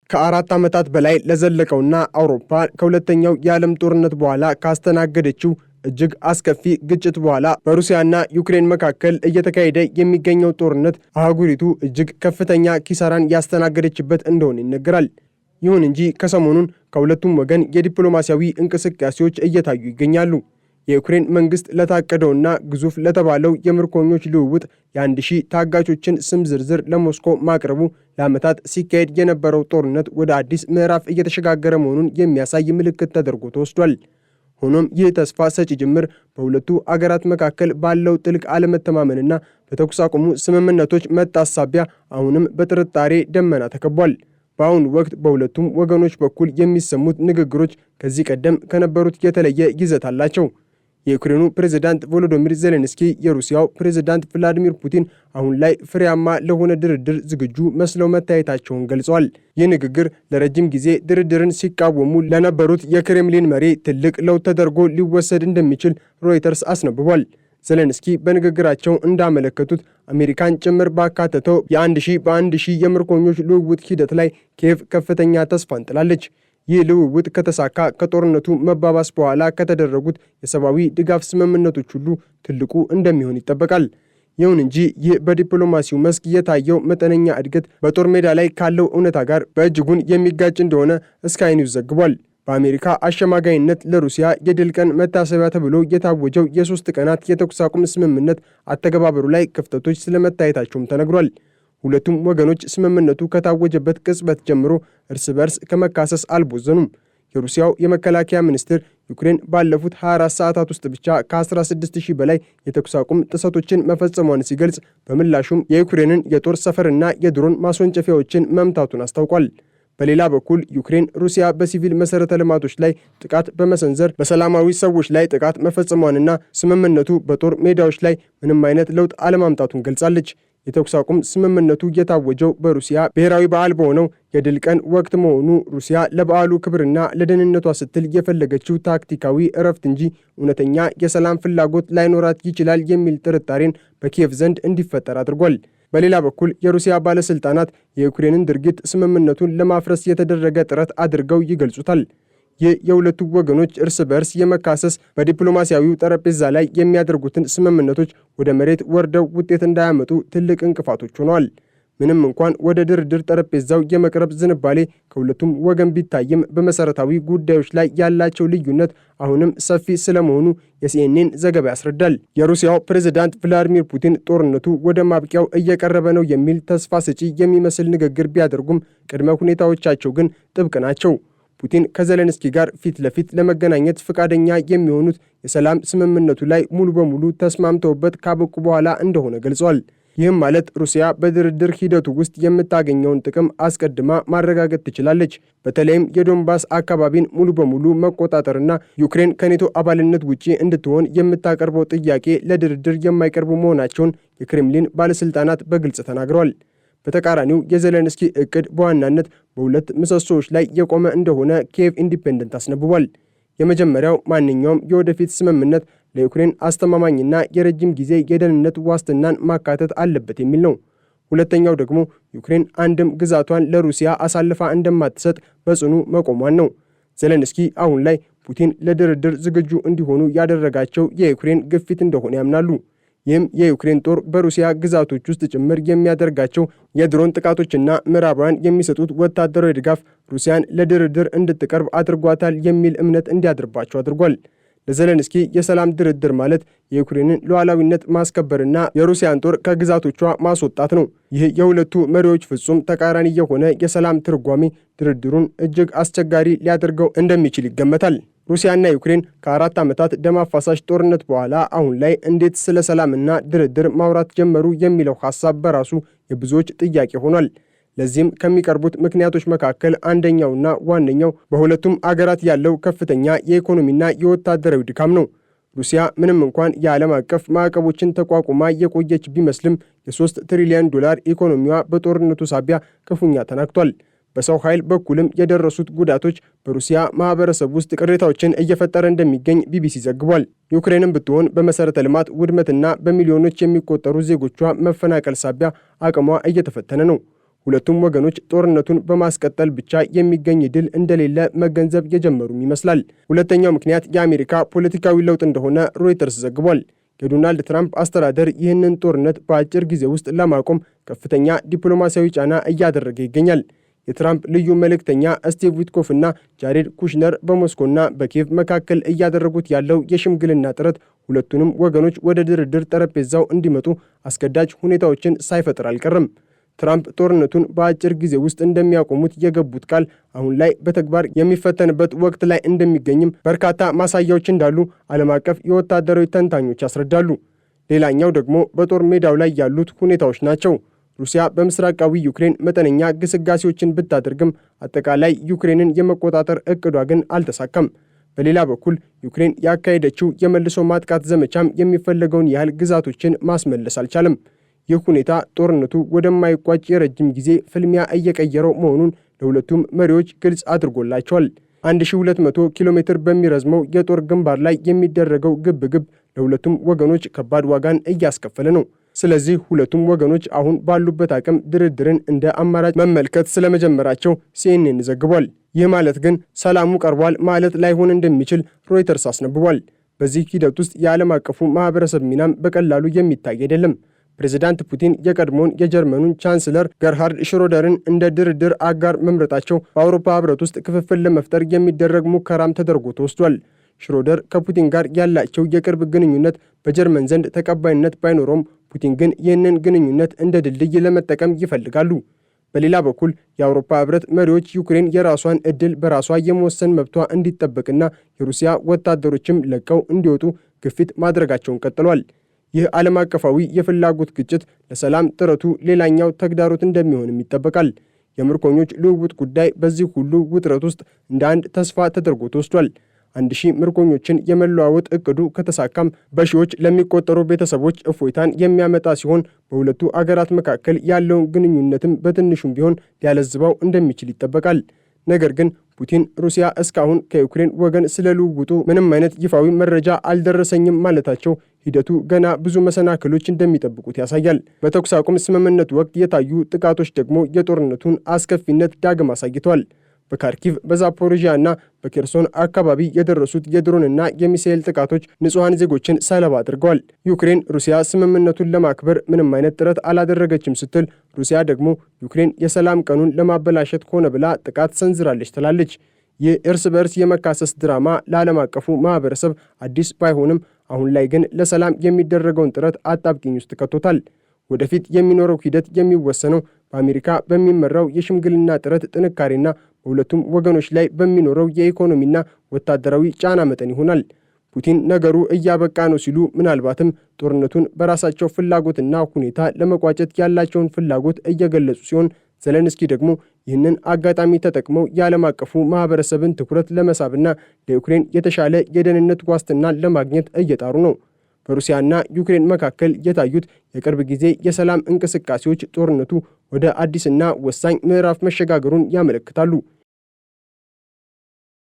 ከ4 ዓመታት በላይ ለዘለቀውና አውሮፓ ከሁለተኛው የዓለም ጦርነት በኋላ ካስተናገደችው እጅግ አስከፊ ግጭት በኋላ በሩሲያና ዩክሬን መካከል እየተካሄደ የሚገኘው ጦርነት አህጉሪቱ እጅግ ከፍተኛ ኪሳራን ያስተናገደችበት እንደሆነ ይነገራል። ይሁን እንጂ ከሰሞኑን ከሁለቱም ወገን የዲፕሎማሲያዊ እንቅስቃሴዎች እየታዩ ይገኛሉ። የዩክሬን መንግስት ለታቀደውና ግዙፍ ለተባለው የምርኮኞች ልውውጥ የ1000 ታጋቾችን ስም ዝርዝር ለሞስኮ ማቅረቡ ለዓመታት ሲካሄድ የነበረው ጦርነት ወደ አዲስ ምዕራፍ እየተሸጋገረ መሆኑን የሚያሳይ ምልክት ተደርጎ ተወስዷል። ሆኖም ይህ ተስፋ ሰጪ ጅምር በሁለቱ አገራት መካከል ባለው ጥልቅ አለመተማመንና በተኩስ አቁሙ ስምምነቶች መጣስ ሳቢያ አሁንም በጥርጣሬ ደመና ተከቧል። በአሁኑ ወቅት በሁለቱም ወገኖች በኩል የሚሰሙት ንግግሮች ከዚህ ቀደም ከነበሩት የተለየ ይዘት አላቸው። የዩክሬኑ ፕሬዝዳንት ቮሎዶሚር ዜሌንስኪ የሩሲያው ፕሬዝዳንት ቭላዲሚር ፑቲን አሁን ላይ ፍሬያማ ለሆነ ድርድር ዝግጁ መስለው መታየታቸውን ገልጸዋል። ይህ ንግግር ለረጅም ጊዜ ድርድርን ሲቃወሙ ለነበሩት የክሬምሊን መሪ ትልቅ ለውጥ ተደርጎ ሊወሰድ እንደሚችል ሮይተርስ አስነብቧል። ዜሌንስኪ በንግግራቸው እንዳመለከቱት አሜሪካን ጭምር ባካተተው የ1000 በ1000 የምርኮኞች ልውውጥ ሂደት ላይ ኪየቭ ከፍተኛ ተስፋን ጥላለች። ይህ ልውውጥ ከተሳካ ከጦርነቱ መባባስ በኋላ ከተደረጉት የሰብአዊ ድጋፍ ስምምነቶች ሁሉ ትልቁ እንደሚሆን ይጠበቃል። ይሁን እንጂ ይህ በዲፕሎማሲው መስክ የታየው መጠነኛ እድገት በጦር ሜዳ ላይ ካለው እውነታ ጋር በእጅጉን የሚጋጭ እንደሆነ ስካይ ኒውስ ዘግቧል። በአሜሪካ አሸማጋይነት ለሩሲያ የድል ቀን መታሰቢያ ተብሎ የታወጀው የ3 ቀናት የተኩስ አቁም ስምምነት አተገባበሩ ላይ ክፍተቶች ስለመታየታቸውም ተነግሯል። ሁለቱም ወገኖች ስምምነቱ ከታወጀበት ቅጽበት ጀምሮ እርስ በርስ ከመካሰስ አልቦዘኑም። የሩሲያው የመከላከያ ሚኒስትር ዩክሬን ባለፉት 24 ሰዓታት ውስጥ ብቻ ከ16000 በላይ የተኩስ አቁም ጥሰቶችን መፈጸሟን ሲገልጽ፣ በምላሹም የዩክሬንን የጦር ሰፈርና የድሮን ማስወንጨፊያዎችን መምታቱን አስታውቋል። በሌላ በኩል ዩክሬን ሩሲያ በሲቪል መሠረተ ልማቶች ላይ ጥቃት በመሰንዘር በሰላማዊ ሰዎች ላይ ጥቃት መፈጸሟንና ስምምነቱ በጦር ሜዳዎች ላይ ምንም አይነት ለውጥ አለማምጣቱን ገልጻለች። የተኩስ አቁም ስምምነቱ የታወጀው በሩሲያ ብሔራዊ በዓል በሆነው የድል ቀን ወቅት መሆኑ ሩሲያ ለበዓሉ ክብርና ለደህንነቷ ስትል የፈለገችው ታክቲካዊ እረፍት እንጂ እውነተኛ የሰላም ፍላጎት ላይኖራት ይችላል የሚል ጥርጣሬን በኪየቭ ዘንድ እንዲፈጠር አድርጓል። በሌላ በኩል የሩሲያ ባለሥልጣናት የዩክሬንን ድርጊት ስምምነቱን ለማፍረስ የተደረገ ጥረት አድርገው ይገልጹታል። ይህ የሁለቱ ወገኖች እርስ በርስ የመካሰስ በዲፕሎማሲያዊው ጠረጴዛ ላይ የሚያደርጉትን ስምምነቶች ወደ መሬት ወርደው ውጤት እንዳያመጡ ትልቅ እንቅፋቶች ሆነዋል። ምንም እንኳን ወደ ድርድር ጠረጴዛው የመቅረብ ዝንባሌ ከሁለቱም ወገን ቢታይም በመሠረታዊ ጉዳዮች ላይ ያላቸው ልዩነት አሁንም ሰፊ ስለመሆኑ የሲኤንኤን ዘገባ ያስረዳል። የሩሲያው ፕሬዝዳንት ቭላዲሚር ፑቲን ጦርነቱ ወደ ማብቂያው እየቀረበ ነው የሚል ተስፋ ሰጪ የሚመስል ንግግር ቢያደርጉም ቅድመ ሁኔታዎቻቸው ግን ጥብቅ ናቸው። ፑቲን ከዜሌንስኪ ጋር ፊት ለፊት ለመገናኘት ፈቃደኛ የሚሆኑት የሰላም ስምምነቱ ላይ ሙሉ በሙሉ ተስማምተውበት ካበቁ በኋላ እንደሆነ ገልጿል። ይህም ማለት ሩሲያ በድርድር ሂደቱ ውስጥ የምታገኘውን ጥቅም አስቀድማ ማረጋገጥ ትችላለች። በተለይም የዶንባስ አካባቢን ሙሉ በሙሉ መቆጣጠርና ዩክሬን ከኔቶ አባልነት ውጪ እንድትሆን የምታቀርበው ጥያቄ ለድርድር የማይቀርቡ መሆናቸውን የክሬምሊን ባለሥልጣናት በግልጽ ተናግረዋል። በተቃራኒው የዜሌንስኪ እቅድ በዋናነት በሁለት ምሰሶዎች ላይ የቆመ እንደሆነ ኪየቭ ኢንዲፔንደንት አስነብቧል። የመጀመሪያው ማንኛውም የወደፊት ስምምነት ለዩክሬን አስተማማኝና የረጅም ጊዜ የደህንነት ዋስትናን ማካተት አለበት የሚል ነው። ሁለተኛው ደግሞ ዩክሬን አንድም ግዛቷን ለሩሲያ አሳልፋ እንደማትሰጥ በጽኑ መቆሟን ነው። ዜሌንስኪ አሁን ላይ ፑቲን ለድርድር ዝግጁ እንዲሆኑ ያደረጋቸው የዩክሬን ግፊት እንደሆነ ያምናሉ። ይህም የዩክሬን ጦር በሩሲያ ግዛቶች ውስጥ ጭምር የሚያደርጋቸው የድሮን ጥቃቶችና ምዕራባውያን የሚሰጡት ወታደራዊ ድጋፍ ሩሲያን ለድርድር እንድትቀርብ አድርጓታል የሚል እምነት እንዲያድርባቸው አድርጓል። ለዜሌንስኪ የሰላም ድርድር ማለት የዩክሬንን ሉዓላዊነት ማስከበርና የሩሲያን ጦር ከግዛቶቿ ማስወጣት ነው። ይህ የሁለቱ መሪዎች ፍጹም ተቃራኒ የሆነ የሰላም ትርጓሜ ድርድሩን እጅግ አስቸጋሪ ሊያደርገው እንደሚችል ይገመታል። ሩሲያና ዩክሬን ከ4 ዓመታት ደም አፋሳሽ ጦርነት በኋላ አሁን ላይ እንዴት ስለ ሰላምና ድርድር ማውራት ጀመሩ የሚለው ሐሳብ በራሱ የብዙዎች ጥያቄ ሆኗል። ለዚህም ከሚቀርቡት ምክንያቶች መካከል አንደኛውና ዋነኛው በሁለቱም አገራት ያለው ከፍተኛ የኢኮኖሚና የወታደራዊ ድካም ነው። ሩሲያ ምንም እንኳን የዓለም አቀፍ ማዕቀቦችን ተቋቁማ የቆየች ቢመስልም የ3 ትሪሊዮን ዶላር ኢኮኖሚዋ በጦርነቱ ሳቢያ ክፉኛ ተናግቷል። በሰው ኃይል በኩልም የደረሱት ጉዳቶች በሩሲያ ማህበረሰብ ውስጥ ቅሬታዎችን እየፈጠረ እንደሚገኝ ቢቢሲ ዘግቧል። ዩክሬንም ብትሆን በመሰረተ ልማት ውድመትና በሚሊዮኖች የሚቆጠሩ ዜጎቿ መፈናቀል ሳቢያ አቅሟ እየተፈተነ ነው። ሁለቱም ወገኖች ጦርነቱን በማስቀጠል ብቻ የሚገኝ ድል እንደሌለ መገንዘብ የጀመሩም ይመስላል። ሁለተኛው ምክንያት የአሜሪካ ፖለቲካዊ ለውጥ እንደሆነ ሮይተርስ ዘግቧል። የዶናልድ ትራምፕ አስተዳደር ይህንን ጦርነት በአጭር ጊዜ ውስጥ ለማቆም ከፍተኛ ዲፕሎማሲያዊ ጫና እያደረገ ይገኛል። የትራምፕ ልዩ መልእክተኛ ስቲቭ ዊትኮፍ እና ጃሬድ ኩሽነር በሞስኮና በኪየቭ መካከል እያደረጉት ያለው የሽምግልና ጥረት ሁለቱንም ወገኖች ወደ ድርድር ጠረጴዛው እንዲመጡ አስገዳጅ ሁኔታዎችን ሳይፈጥር አልቀረም። ትራምፕ ጦርነቱን በአጭር ጊዜ ውስጥ እንደሚያቆሙት የገቡት ቃል አሁን ላይ በተግባር የሚፈተንበት ወቅት ላይ እንደሚገኝም በርካታ ማሳያዎች እንዳሉ ዓለም አቀፍ የወታደራዊ ተንታኞች ያስረዳሉ። ሌላኛው ደግሞ በጦር ሜዳው ላይ ያሉት ሁኔታዎች ናቸው። ሩሲያ በምስራቃዊ ዩክሬን መጠነኛ ግስጋሴዎችን ብታደርግም አጠቃላይ ዩክሬንን የመቆጣጠር እቅዷ ግን አልተሳካም። በሌላ በኩል ዩክሬን ያካሄደችው የመልሶ ማጥቃት ዘመቻም የሚፈለገውን ያህል ግዛቶችን ማስመለስ አልቻለም። ይህ ሁኔታ ጦርነቱ ወደማይቋጭ የረጅም ጊዜ ፍልሚያ እየቀየረው መሆኑን ለሁለቱም መሪዎች ግልጽ አድርጎላቸዋል። 1200 ኪሎ ሜትር በሚረዝመው የጦር ግንባር ላይ የሚደረገው ግብግብ ለሁለቱም ወገኖች ከባድ ዋጋን እያስከፈለ ነው። ስለዚህ ሁለቱም ወገኖች አሁን ባሉበት አቅም ድርድርን እንደ አማራጭ መመልከት ስለመጀመራቸው ሲኤንኤን ዘግቧል። ይህ ማለት ግን ሰላሙ ቀርቧል ማለት ላይሆን እንደሚችል ሮይተርስ አስነብቧል። በዚህ ሂደት ውስጥ የዓለም አቀፉ ማህበረሰብ ሚናም በቀላሉ የሚታይ አይደለም። ፕሬዚዳንት ፑቲን የቀድሞውን የጀርመኑን ቻንስለር ገርሃርድ ሽሮደርን እንደ ድርድር አጋር መምረጣቸው በአውሮፓ ህብረት ውስጥ ክፍፍል ለመፍጠር የሚደረግ ሙከራም ተደርጎ ተወስዷል። ሽሮደር ከፑቲን ጋር ያላቸው የቅርብ ግንኙነት በጀርመን ዘንድ ተቀባይነት ባይኖረውም ፑቲን ግን ይህንን ግንኙነት እንደ ድልድይ ለመጠቀም ይፈልጋሉ። በሌላ በኩል የአውሮፓ ህብረት መሪዎች ዩክሬን የራሷን ዕድል በራሷ የመወሰን መብቷ እንዲጠበቅና የሩሲያ ወታደሮችም ለቀው እንዲወጡ ግፊት ማድረጋቸውን ቀጥሏል። ይህ ዓለም አቀፋዊ የፍላጎት ግጭት ለሰላም ጥረቱ ሌላኛው ተግዳሮት እንደሚሆንም ይጠበቃል። የምርኮኞች ልውውጥ ጉዳይ በዚህ ሁሉ ውጥረት ውስጥ እንደ አንድ ተስፋ ተደርጎ ተወስዷል። 1000 ምርኮኞችን የመለዋወጥ እቅዱ ከተሳካም በሺዎች ለሚቆጠሩ ቤተሰቦች እፎይታን የሚያመጣ ሲሆን በሁለቱ አገራት መካከል ያለውን ግንኙነትም በትንሹም ቢሆን ሊያለዝበው እንደሚችል ይጠበቃል። ነገር ግን ፑቲን ሩሲያ እስካሁን ከዩክሬን ወገን ስለ ልውውጡ ምንም አይነት ይፋዊ መረጃ አልደረሰኝም ማለታቸው ሂደቱ ገና ብዙ መሰናክሎች እንደሚጠብቁት ያሳያል። በተኩስ አቁም ስምምነቱ ወቅት የታዩ ጥቃቶች ደግሞ የጦርነቱን አስከፊነት ዳግም አሳይተዋል። በካርኪቭ በዛፖሮዥያ እና በኬርሶን አካባቢ የደረሱት የድሮንና የሚሳኤል ጥቃቶች ንጹሐን ዜጎችን ሰለባ አድርገዋል። ዩክሬን ሩሲያ ስምምነቱን ለማክበር ምንም አይነት ጥረት አላደረገችም ስትል፣ ሩሲያ ደግሞ ዩክሬን የሰላም ቀኑን ለማበላሸት ሆነ ብላ ጥቃት ሰንዝራለች ትላለች። ይህ እርስ በርስ የመካሰስ ድራማ ለዓለም አቀፉ ማህበረሰብ አዲስ ባይሆንም አሁን ላይ ግን ለሰላም የሚደረገውን ጥረት አጣብቂኝ ውስጥ ከቶታል። ወደፊት የሚኖረው ሂደት የሚወሰነው በአሜሪካ በሚመራው የሽምግልና ጥረት ጥንካሬና በሁለቱም ወገኖች ላይ በሚኖረው የኢኮኖሚና ወታደራዊ ጫና መጠን ይሆናል። ፑቲን ነገሩ እያበቃ ነው ሲሉ ምናልባትም ጦርነቱን በራሳቸው ፍላጎትና ሁኔታ ለመቋጨት ያላቸውን ፍላጎት እየገለጹ ሲሆን፣ ዘለንስኪ ደግሞ ይህንን አጋጣሚ ተጠቅመው የዓለም አቀፉ ማህበረሰብን ትኩረት ለመሳብና ለዩክሬን የተሻለ የደህንነት ዋስትናን ለማግኘት እየጣሩ ነው። በሩሲያና ዩክሬን መካከል የታዩት የቅርብ ጊዜ የሰላም እንቅስቃሴዎች ጦርነቱ ወደ አዲስና ወሳኝ ምዕራፍ መሸጋገሩን ያመለክታሉ።